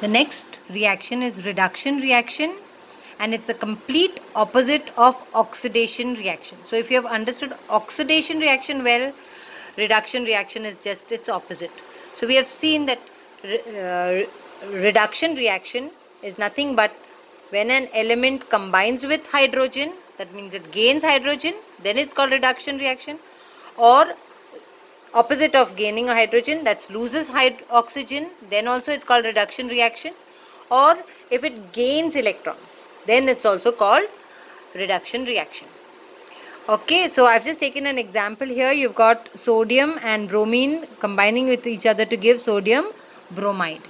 The next reaction is reduction reaction, and it's a complete opposite of oxidation reaction. So if you have understood oxidation reaction well, reduction reaction is just its opposite. So we have seen that reduction reaction is nothing but when an element combines with hydrogen, that means it gains hydrogen, then it's called reduction reaction. Or opposite of gaining a hydrogen, that's loses oxygen, then also it's called reduction reaction. Or if it gains electrons, then it's also called reduction reaction. Okay, so I've just taken an example here. You've got sodium and bromine combining with each other to give sodium bromide,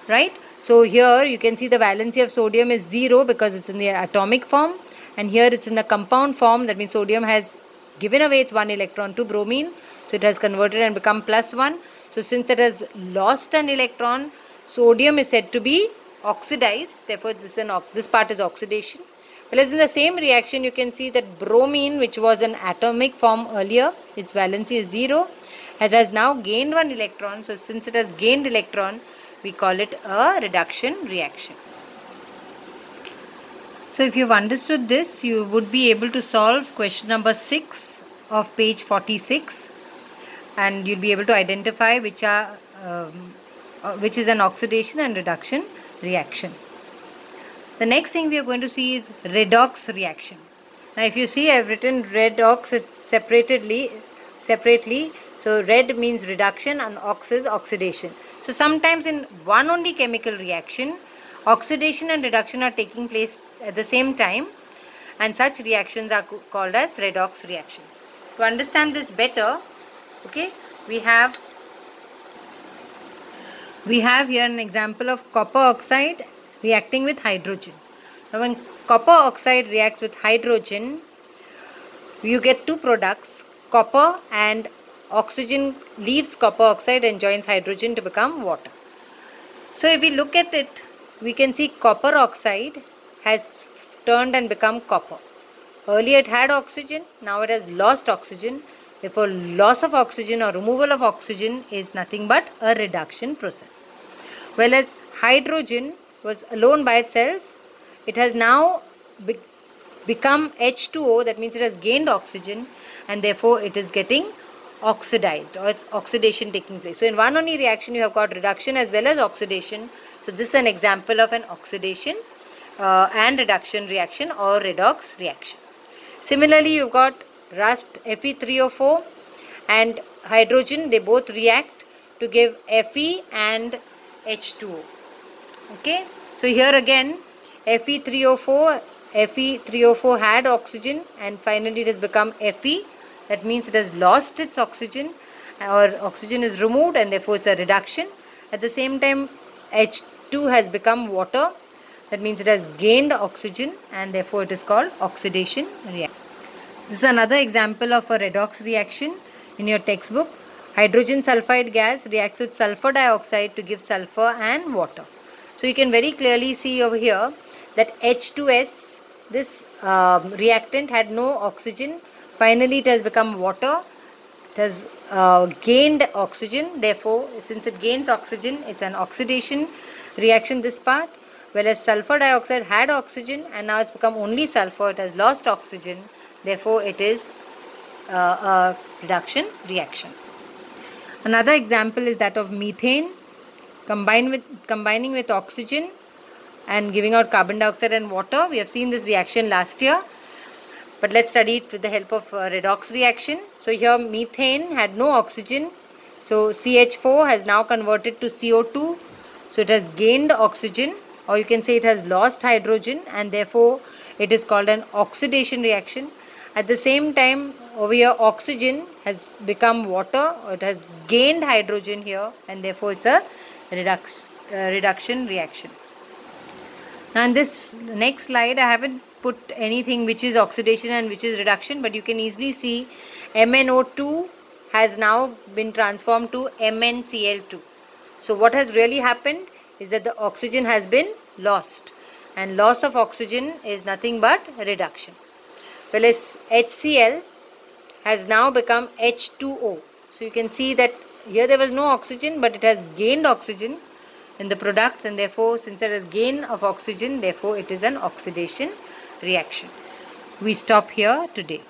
right? So here you can see the valency of sodium is 0 because it's in the atomic form, and here it's in the compound form. That means sodium has given away its 1 electron to bromine, so it has converted and become +1. So since it has lost an electron, sodium is said to be oxidized, therefore this part is oxidation. Whereas in the same reaction you can see that bromine, which was an atomic form earlier, its valency is 0. It has now gained 1 electron, so since it has gained electron, we call it a reduction reaction. So if you've understood this, you would be able to solve question number 6 of page 46, and you'll be able to identify which is an oxidation and reduction reaction. The next thing we are going to see is redox reaction. Now if you see, I've written redox separately. So red means reduction and ox is oxidation. So sometimes in one only chemical reaction, oxidation and reduction are taking place at the same time, and such reactions are called as redox reaction. To understand this better, okay, we have here an example of copper oxide reacting with hydrogen. Now when copper oxide reacts with hydrogen, you get two products, copper, and oxygen leaves copper oxide and joins hydrogen to become water. So if we look at it, we can see copper oxide has turned and become copper. Earlier it had oxygen, now it has lost oxygen. Therefore, loss of oxygen or removal of oxygen is nothing but a reduction process. Whereas hydrogen was alone by itself, it has now become H2O, that means it has gained oxygen, and therefore it is getting oxidized, or it's oxidation taking place. So in one only reaction you have got reduction as well as oxidation. So this is an example of an oxidation and reduction reaction or redox reaction. Similarly, you've got rust Fe3O4 and hydrogen, they both react to give Fe and H2O. Okay, so here again Fe3O4 had oxygen and finally it has become Fe. That means it has lost its oxygen, or oxygen is removed, and therefore it's a reduction. At the same time, H2 has become water. That means it has gained oxygen, and therefore it is called oxidation reaction. This is another example of a redox reaction in your textbook. Hydrogen sulfide gas reacts with sulfur dioxide to give sulfur and water. So you can very clearly see over here that H2S, this reactant had no oxygen. Finally it has become water. It has gained oxygen. Therefore, since it gains oxygen, it's an oxidation reaction, this part. Whereas sulfur dioxide had oxygen and now it's become only sulfur. It has lost oxygen. Therefore, it is a reduction reaction. Another example is that of methane combining with oxygen and giving out carbon dioxide and water. We have seen this reaction last year, but let's study it with the help of redox reaction. So here methane had no oxygen, so CH4 has now converted to CO2, so it has gained oxygen, or you can say it has lost hydrogen, and therefore it is called an oxidation reaction. At the same time, over here oxygen has become water, or it has gained hydrogen here, and therefore it's a reduction reaction. Now in this next slide, I haven't put anything which is oxidation and which is reduction, but you can easily see MnO2 has now been transformed to MnCl2. So what has really happened is that the oxygen has been lost, and loss of oxygen is nothing but reduction. Whereas HCl has now become H2O. So you can see that here there was no oxygen, but it has gained oxygen. in the products, and therefore since there is gain of oxygen, therefore it is an oxidation reaction. We stop here today.